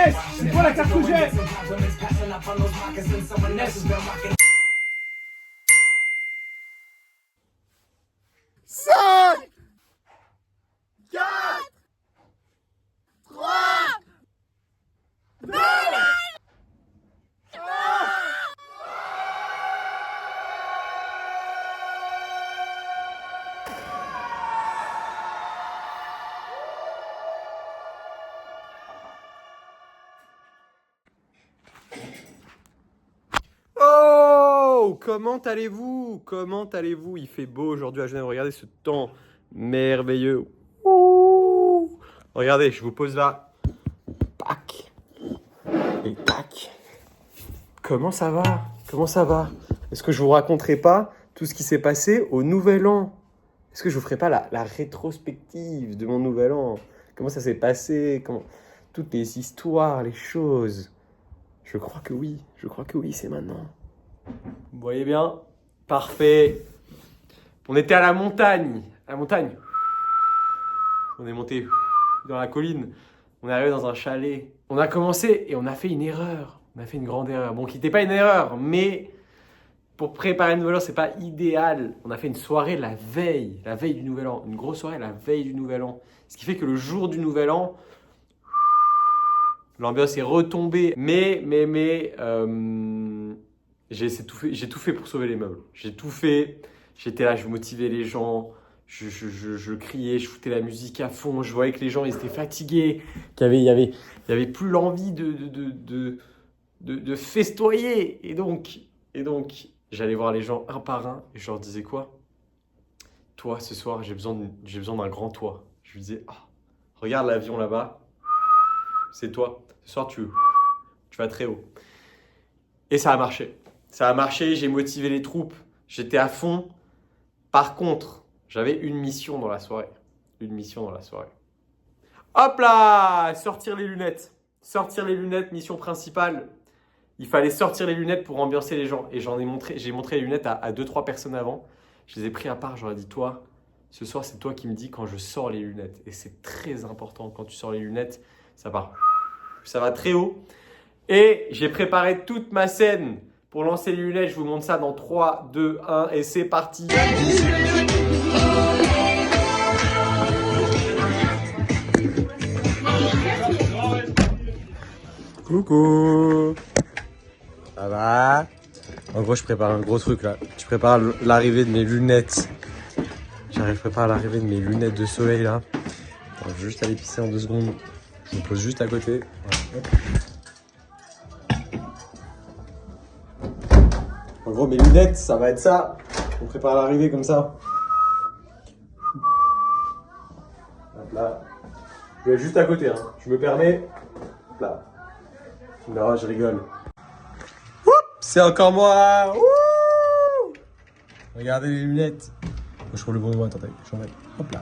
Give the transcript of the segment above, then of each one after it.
Inès, c'est toi la carte que j'ai. 5, 4, 3, 2, Oh, comment allez-vous? Comment allez-vous? Il fait beau aujourd'hui à Genève. Regardez ce temps merveilleux. Ouh. Regardez, je vous pose là. Tac. Et tac. Comment ça va? Comment ça va? Est-ce que je vous raconterai pas tout ce qui s'est passé au Nouvel An? Est-ce que je vous ferai pas la rétrospective de mon Nouvel An? Comment ça s'est passé? Toutes les histoires, les choses. Je crois que oui. Je crois que oui, c'est maintenant. Vous voyez bien? Parfait. On était à la montagne. À la montagne. On est monté dans la colline. On est arrivé dans un chalet. On a commencé et on a fait une erreur. On a fait une grande erreur. Bon, qui n'était pas une erreur, mais pour préparer le nouvel an, c'est pas idéal. On a fait une soirée la veille du nouvel an. Une grosse soirée la veille du nouvel an. Ce qui fait que le jour du nouvel an, l'ambiance est retombée. Mais, j'ai tout fait pour sauver les meubles. J'ai tout fait. J'étais là, je motivais les gens. Je criais, je foutais la musique à fond. Je voyais que les gens, ils étaient fatigués. Il y avait plus l'envie de festoyer. Et donc, j'allais voir les gens un par un. Et je leur disais quoi? Toi, ce soir, j'ai besoin d'un grand toit. Je lui disais, ah, regarde l'avion là-bas. C'est toi. Ce soir, tu vas très haut. Et ça a marché. Ça a marché, j'ai motivé les troupes, j'étais à fond. Par contre, j'avais une mission dans la soirée. Hop là! Sortir les lunettes. Sortir les lunettes, mission principale. Il fallait sortir les lunettes pour ambiancer les gens. Et j'ai montré les lunettes à 2-3 personnes avant. Je les ai pris à part, j'aurais dit, toi, ce soir, c'est toi qui me dis quand je sors les lunettes. Et c'est très important, quand tu sors les lunettes, ça va très haut. Et j'ai préparé toute ma scène pour lancer les lunettes. Je vous montre ça dans 3, 2, 1 et c'est parti. Coucou. Ça va? En gros, je prépare un gros truc là. Je prépare l'arrivée de mes lunettes. Je prépare l'arrivée de mes lunettes de soleil là. Attends, je vais juste aller pisser en 2 secondes. Je me pose juste à côté. Voilà. En gros, mes lunettes, ça va être ça. On prépare l'arrivée comme ça. Hop là. Je vais être juste à côté, hein. Je me permets. Hop là. Non, je rigole. C'est encore moi. Ouh, regardez les lunettes. Je trouve le bon moment, attendez. J'en mets. Hop là.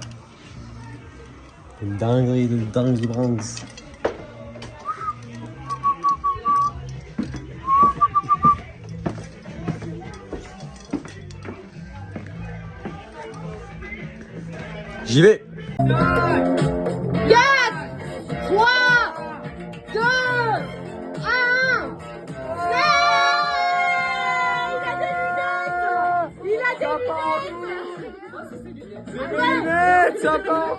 Une dinguerie de brands. J'y vais. 4, 3, 2, 1. Il a des lunettes. ça part.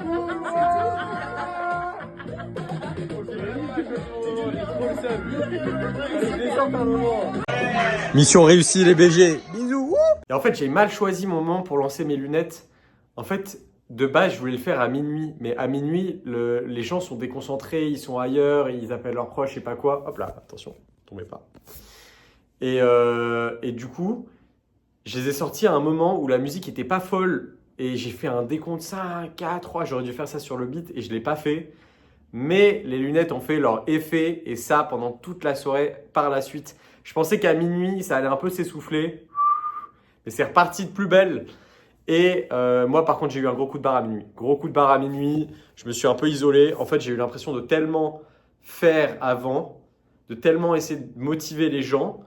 Mission réussie les BG. Bisous. Et en fait, j'ai mal choisi mon moment pour lancer mes lunettes. En fait, de base, je voulais le faire à minuit. Mais à minuit, les gens sont déconcentrés, ils sont ailleurs, ils appellent leurs proches, je sais pas quoi. Hop là, attention, tombez pas. Et du coup, je les ai sortis à un moment où la musique était pas folle. Et j'ai fait un décompte 5, 4, 3. J'aurais dû faire ça sur le beat et je l'ai pas fait. Mais les lunettes ont fait leur effet. Et ça, pendant toute la soirée, par la suite. Je pensais qu'à minuit, ça allait un peu s'essouffler. Mais c'est reparti de plus belle. Et moi, par contre, j'ai eu un gros coup de barre à minuit. Gros coup de barre à minuit. Je me suis un peu isolé. En fait, j'ai eu l'impression de tellement faire avant, de tellement essayer de motiver les gens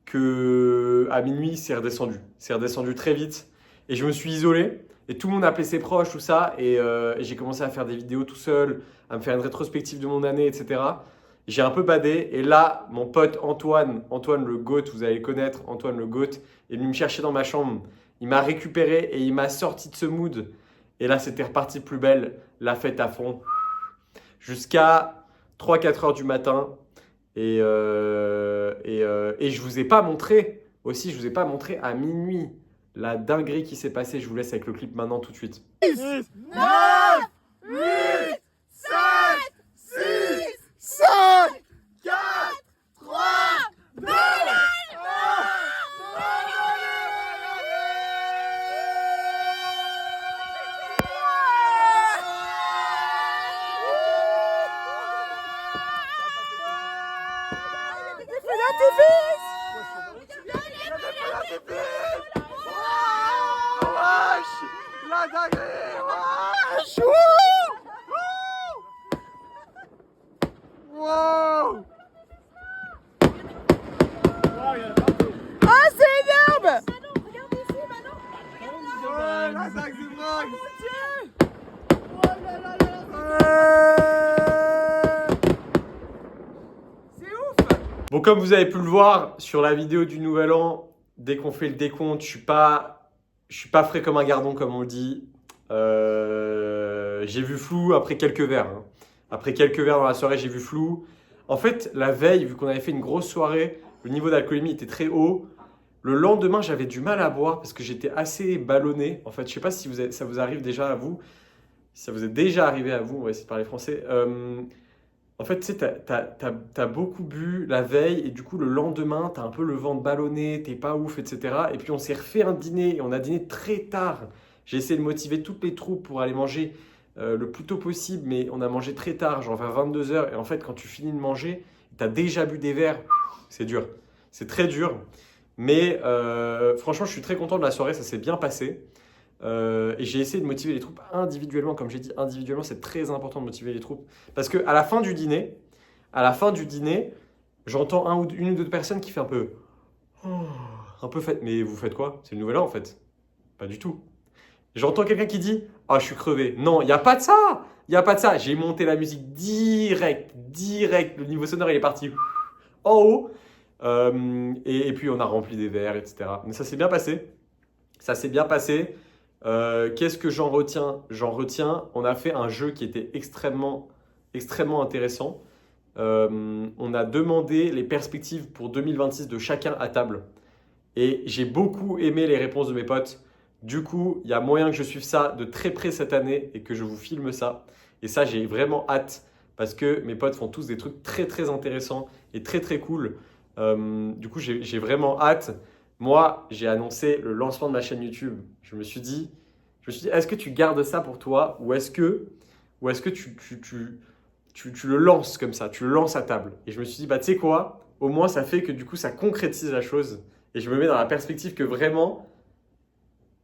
que à minuit, c'est redescendu. C'est redescendu très vite. Et je me suis isolé. Et tout le monde appelait ses proches, tout ça. Et j'ai commencé à faire des vidéos tout seul, à me faire une rétrospective de mon année, etc. J'ai un peu badé et là, mon pote Antoine le GOAT, vous allez le connaître, Antoine le GOAT, est venu me chercher dans ma chambre. Il m'a récupéré et il m'a sorti de ce mood. Et là, c'était reparti plus belle, la fête à fond. Jusqu'à 3-4 heures du matin. Et je vous ai pas montré, aussi, je vous ai pas montré à minuit la dinguerie qui s'est passée. Je vous laisse avec le clip maintenant tout de suite. 9, 8, 7, 6, 5, 4, 3, 2, la dinguerie, wesh! Wow! Ah, c'est énorme! Ouais, la dingue du Bronx! C'est ouf! Bon, comme vous avez pu le voir sur la vidéo du Nouvel An, dès qu'on fait le décompte, je suis pas frais comme un gardon, comme on le dit. J'ai vu flou après quelques verres. Hein. Après quelques verres dans la soirée, j'ai vu flou. En fait, la veille, vu qu'on avait fait une grosse soirée, le niveau d'alcoolémie était très haut. Le lendemain, j'avais du mal à boire parce que j'étais assez ballonné. En fait, je sais pas si ça vous arrive déjà à vous. Si ça vous est déjà arrivé à vous, on va essayer de parler français. En fait, tu sais, t'as beaucoup bu la veille et du coup, le lendemain, t'as un peu le ventre ballonné, t'es pas ouf, etc. Et puis, on s'est refait un dîner et on a dîné très tard. J'ai essayé de motiver toutes les troupes pour aller manger le plus tôt possible, mais on a mangé très tard, genre vers 22 h. Et en fait, quand tu finis de manger, t'as déjà bu des verres. C'est dur. C'est très dur. Mais franchement, je suis très content de la soirée, ça s'est bien passé. Et j'ai essayé de motiver les troupes individuellement. Comme j'ai dit, individuellement, c'est très important de motiver les troupes. Parce qu'à la fin du dîner, j'entends une ou deux personnes qui fait un peu fête. Mais vous faites quoi? C'est le nouvel an en fait. Pas du tout. J'entends quelqu'un qui dit ah, je suis crevé. Non, il n'y a pas de ça. Il n'y a pas de ça. J'ai monté la musique direct. Le niveau sonore, il est parti en haut. Et puis, on a rempli des verres, etc. Mais ça s'est bien passé. Qu'est-ce que j'en retiens? On a fait un jeu qui était extrêmement intéressant. On a demandé les perspectives pour 2026 de chacun à table. Et j'ai beaucoup aimé les réponses de mes potes. Du coup, il y a moyen que je suive ça de très près cette année et que je vous filme ça. Et ça, j'ai vraiment hâte parce que mes potes font tous des trucs très intéressants et très cool. Du coup, j'ai vraiment hâte. Moi, j'ai annoncé le lancement de ma chaîne YouTube. Je me suis dit, est-ce que tu gardes ça pour toi ou est-ce que tu le lances comme ça, tu le lances à table? Et je me suis dit, bah tu sais quoi, au moins ça fait que du coup ça concrétise la chose et je me mets dans la perspective que vraiment,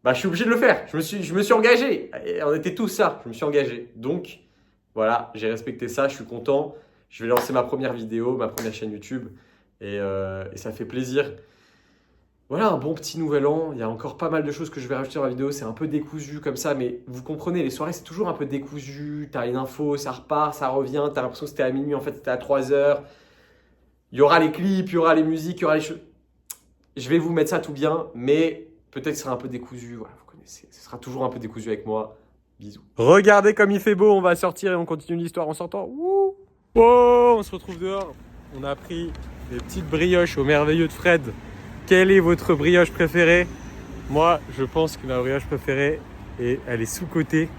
bah je suis obligé de le faire. Je me suis engagé. Et on était tous ça. Je me suis engagé. Donc voilà, j'ai respecté ça. Je suis content. Je vais lancer ma première vidéo, ma première chaîne YouTube et ça fait plaisir. Voilà, un bon petit nouvel an. Il y a encore pas mal de choses que je vais rajouter dans la vidéo. C'est un peu décousu comme ça, mais vous comprenez, les soirées, c'est toujours un peu décousu. Tu as une info, ça repart, ça revient. Tu as l'impression que c'était à minuit, en fait, c'était à 3 h. Il y aura les clips, il y aura les musiques, il y aura les choses. Je vais vous mettre ça tout bien, mais peut-être que ce sera un peu décousu. Voilà, vous connaissez. Ce sera toujours un peu décousu avec moi. Bisous. Regardez comme il fait beau. On va sortir et on continue l'histoire en sortant. Wouh! Oh, on se retrouve dehors. On a pris des petites brioches au merveilleux de Fred. Quelle est votre brioche préférée? Moi, je pense que ma brioche préférée, et elle est sous-cotée,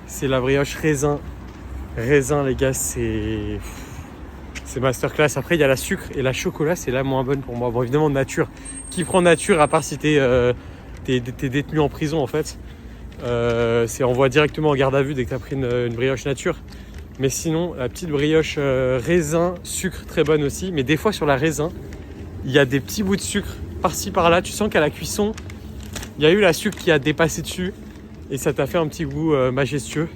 c'est la brioche raisin. Raisin, les gars, c'est masterclass. Après, il y a la sucre et la chocolat, c'est la moins bonne pour moi. Bon, évidemment, nature. Qui prend nature, à part si t'es détenu en prison, en fait. C'est envoie directement en garde à vue dès que t'as pris une brioche nature. Mais sinon, la petite brioche raisin, sucre, très bonne aussi. Mais des fois, sur la raisin, il y a des petits bouts de sucre par-ci par-là, tu sens qu'à la cuisson, il y a eu la sucre qui a dépassé dessus et ça t'a fait un petit goût majestueux.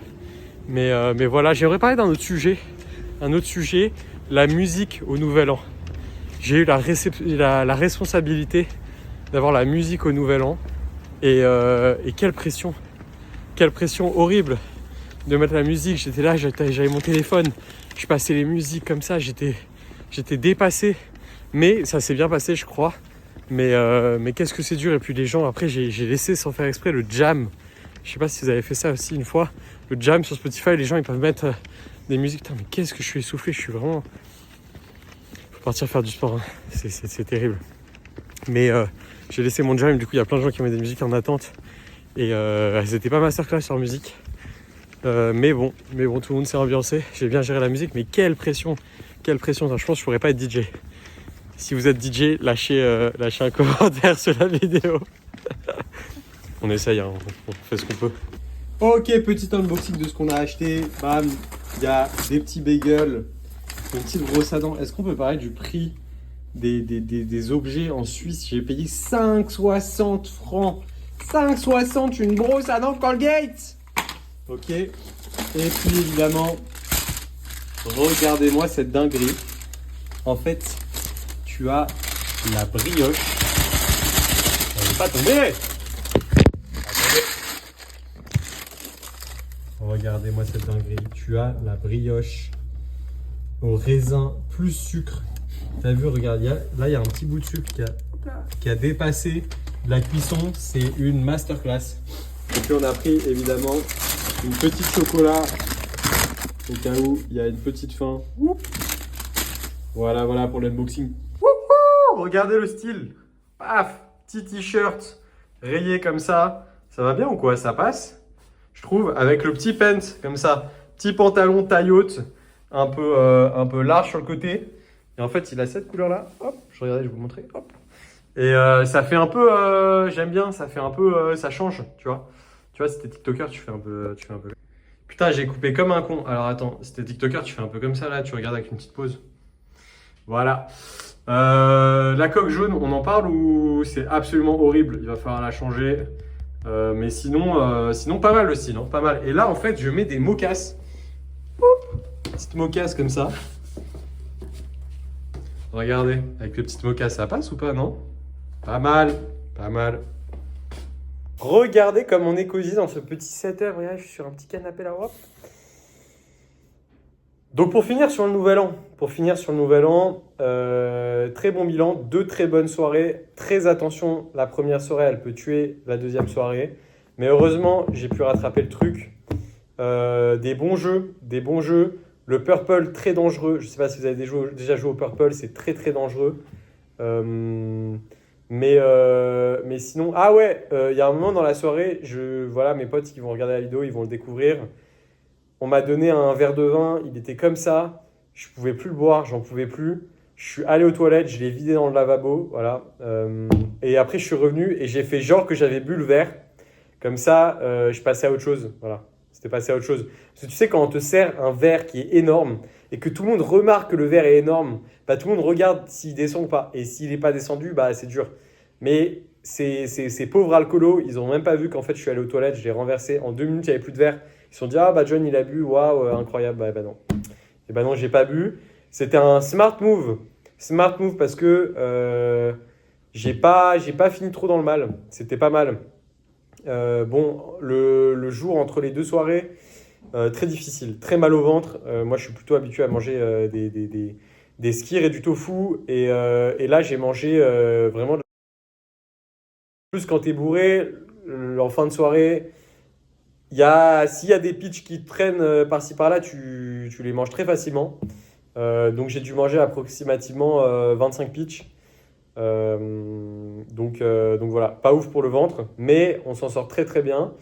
Mais voilà, j'aimerais parler d'un autre sujet. La musique au Nouvel An. J'ai eu la responsabilité d'avoir la musique au Nouvel An et quelle pression horrible de mettre la musique. J'étais là, j'avais mon téléphone, je passais les musiques comme ça, j'étais J'étais dépassé. Mais ça s'est bien passé, je crois. Mais qu'est-ce que c'est dur. Et puis les gens, après, j'ai laissé sans faire exprès le jam. Je sais pas si vous avez fait ça aussi une fois. Le jam sur Spotify, les gens, ils peuvent mettre des musiques. Putain, mais qu'est-ce que je suis essoufflé. Je suis vraiment... Faut partir faire du sport. Hein. C'est terrible. Mais j'ai laissé mon jam. Du coup, il y a plein de gens qui mettent des musiques en attente. Et c'était pas masterclass sur musique. Mais bon, tout le monde s'est ambiancé. J'ai bien géré la musique. Mais quelle pression. Quelle pression. Enfin, je pense que je pourrais pas être DJ. Si vous êtes DJ, lâchez un commentaire sur la vidéo. On essaye, hein, on fait ce qu'on peut. Ok, petit unboxing de ce qu'on a acheté. Bam, il y a des petits bagels, une petite brosse à dents. Est-ce qu'on peut parler du prix des objets en Suisse? J'ai payé 5,60 francs. 5,60 une brosse à dents Colgate. Ok. Et puis évidemment, regardez-moi cette dinguerie. En fait, tu as la brioche. Elle n'est pas tombée. Attendez. Regardez-moi cette dinguerie. Tu as la brioche au raisin plus sucre. T'as vu, regarde, là il y a un petit bout de sucre qui a dépassé la cuisson. C'est une masterclass. Et puis on a pris évidemment une petite chocolat au cas où il y a une petite faim. Voilà pour l'unboxing. Regardez le style. Paf, petit t-shirt rayé comme ça. Ça va bien ou quoi? Ça passe, je trouve, avec le petit pants comme ça. Petit pantalon taille haute, un peu large sur le côté. Et en fait, il a cette couleur-là. Hop, je vais vous montrer. Hop. Et ça fait un peu, j'aime bien, ça fait un peu, ça change, tu vois. Tu vois, si t'es TikToker, tu fais un peu. Putain, j'ai coupé comme un con. Alors attends, si t'es TikToker, tu fais un peu comme ça là, tu regardes avec une petite pause. Voilà. La coque jaune, on en parle ou c'est absolument horrible? Il va falloir la changer. Mais sinon pas mal le style, hein, pas mal. Et là, en fait, je mets des mocasses. Petite mocasse comme ça. Regardez, avec le petit mocasse, ça passe ou pas, non? Pas mal. Regardez comme on est cosy dans ce petit setup. Regarde, je suis sur un petit canapé là. Hop. Donc pour finir sur le nouvel an, très bon bilan, 2 très bonnes soirées. Très attention, la première soirée, elle peut tuer la deuxième soirée. Mais heureusement, j'ai pu rattraper le truc. Des bons jeux. Le purple, très dangereux. Je ne sais pas si vous avez déjà joué au purple, c'est très très dangereux. Mais sinon... Ah ouais, il y a un moment dans la soirée, voilà, mes potes qui vont regarder la vidéo, ils vont le découvrir. On m'a donné un verre de vin, il était comme ça, je pouvais plus le boire, j'en pouvais plus. Je suis allé aux toilettes, je l'ai vidé dans le lavabo, voilà. Et après, je suis revenu et j'ai fait genre que j'avais bu le verre. Comme ça, je passais à autre chose, voilà. C'était passé à autre chose. Parce que tu sais, quand on te sert un verre qui est énorme et que tout le monde remarque que le verre est énorme, bah, tout le monde regarde s'il descend ou pas. Et s'il n'est pas descendu, bah, c'est dur. Mais ces pauvres alcoolos, ils n'ont même pas vu qu'en fait, je suis allé aux toilettes, je l'ai renversé. En 2 minutes, il n'y avait plus de verre. Ils se sont dit, ah bah John, il a bu, waouh, incroyable. Bah non. Et bah non, j'ai pas bu. C'était un smart move. Smart move parce que j'ai pas fini trop dans le mal. C'était pas mal. Bon, le jour entre les 2 soirées, très difficile, très mal au ventre. Moi, je suis plutôt habitué à manger des skyrs et du tofu. Et là, j'ai mangé vraiment... Plus quand t'es bourré, en fin de soirée, s'il y a des pitchs qui te traînent par-ci par-là, tu les manges très facilement. Donc, j'ai dû manger approximativement 25 pitchs. Donc voilà, pas ouf pour le ventre, mais on s'en sort très très bien.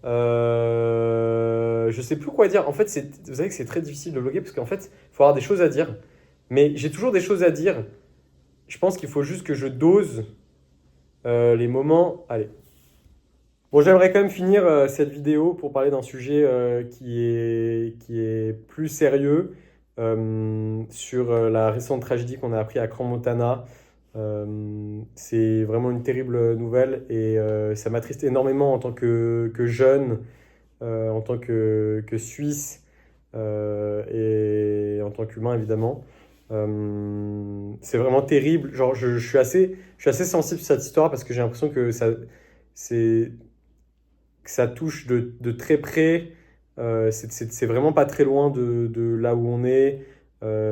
Je sais plus quoi dire. En fait, vous savez que c'est très difficile de vlogger parce qu'en fait, il faut avoir des choses à dire. Mais j'ai toujours des choses à dire. Je pense qu'il faut juste que je dose les moments. Allez. Bon, j'aimerais quand même finir cette vidéo pour parler d'un sujet qui est plus sérieux sur la récente tragédie qu'on a appris à Crans-Montana. C'est vraiment une terrible nouvelle et ça m'attriste énormément en tant que jeune, en tant que Suisse et en tant qu'humain évidemment. C'est vraiment terrible. Genre, je suis assez sensible sur cette histoire parce que j'ai l'impression que ça touche de très près. C'est vraiment pas très loin de là où on est.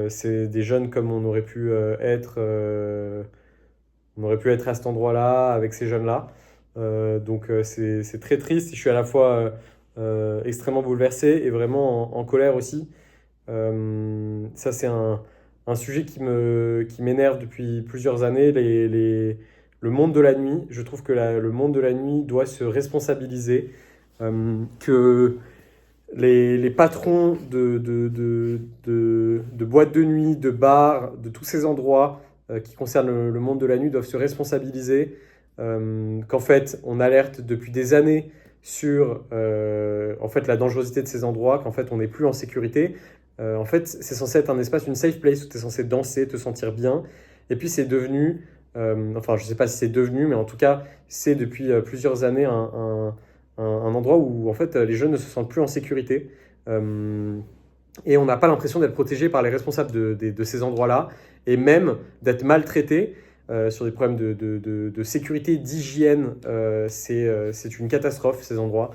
C'est des jeunes comme on aurait pu être. On aurait pu être à cet endroit-là avec ces jeunes-là. Donc c'est très triste. Je suis à la fois extrêmement bouleversé et vraiment en colère aussi. Ça, c'est un sujet qui m'énerve depuis plusieurs années. Le monde de la nuit, je trouve que le monde de la nuit doit se responsabiliser. Que les patrons de boîtes de nuit, de bars, de tous ces endroits qui concernent le monde de la nuit doivent se responsabiliser. Qu'en fait, on alerte depuis des années sur en fait, la dangerosité de ces endroits, qu'en fait, on n'est plus en sécurité. En fait, c'est censé être un espace, une safe place où tu es censé danser, te sentir bien. Et puis, c'est devenu, enfin, je ne sais pas si c'est devenu, mais en tout cas, c'est depuis plusieurs années un endroit où en fait, les jeunes ne se sentent plus en sécurité. Et on n'a pas l'impression d'être protégé par les responsables de ces endroits-là, et même d'être maltraité sur des problèmes de sécurité, d'hygiène. C'est une catastrophe, ces endroits.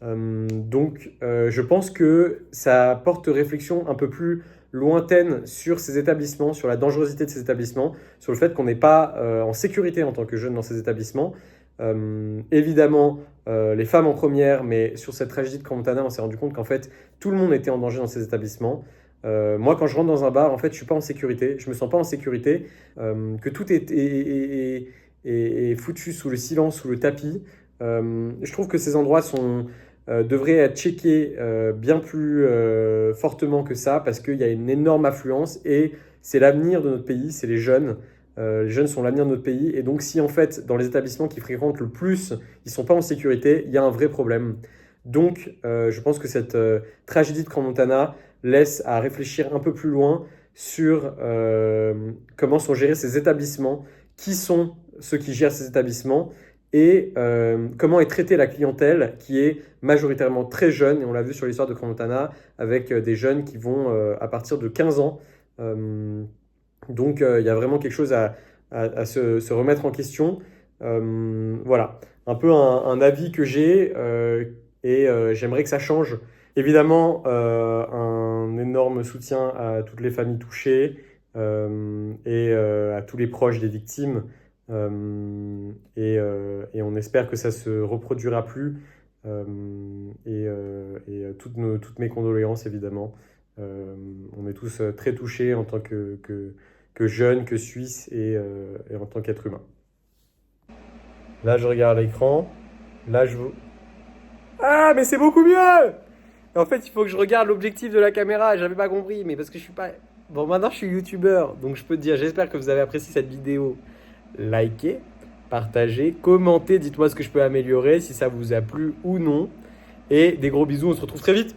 Donc, je pense que ça porte réflexion un peu plus lointaine sur ces établissements, sur la dangerosité de ces établissements, sur le fait qu'on n'est pas en sécurité en tant que jeune dans ces établissements. Évidemment, les femmes en première, mais sur cette tragédie de Crans-Montana, on s'est rendu compte qu'en fait, tout le monde était en danger dans ces établissements. Moi, quand je rentre dans un bar, en fait, je suis pas en sécurité, je me sens pas en sécurité, que tout est foutu sous le silence, sous le tapis. Je trouve que ces endroits devraient être checkés bien plus fortement que ça, parce qu'il y a une énorme affluence et c'est l'avenir de notre pays, c'est les jeunes. Les jeunes sont l'avenir de notre pays, et donc si en fait dans les établissements qui fréquentent le plus, ils ne sont pas en sécurité, il y a un vrai problème. Donc je pense que cette tragédie de Crans-Montana laisse à réfléchir un peu plus loin sur comment sont gérés ces établissements, qui sont ceux qui gèrent ces établissements, et comment est traitée la clientèle qui est majoritairement très jeune, et on l'a vu sur l'histoire de Crans-Montana, avec des jeunes qui vont à partir de 15 ans. Donc, il y a vraiment quelque chose à se remettre en question. Voilà, un peu un avis que j'ai et j'aimerais que ça change. Évidemment, un énorme soutien à toutes les familles touchées et à tous les proches des victimes. Et on espère que ça se reproduira plus. Toutes mes condoléances, évidemment. On est tous très touchés en tant que jeunes, que Suisses et en tant qu'être humain. Là, je regarde l'écran. Là, je vous... Ah, mais c'est beaucoup mieux! En fait, il faut que je regarde l'objectif de la caméra. J'avais pas compris, mais parce que je suis pas... Bon, maintenant, je suis youtubeur, donc je peux te dire, j'espère que vous avez apprécié cette vidéo. Likez, partagez, commentez, dites-moi ce que je peux améliorer, si ça vous a plu ou non. Et des gros bisous, on se retrouve très vite.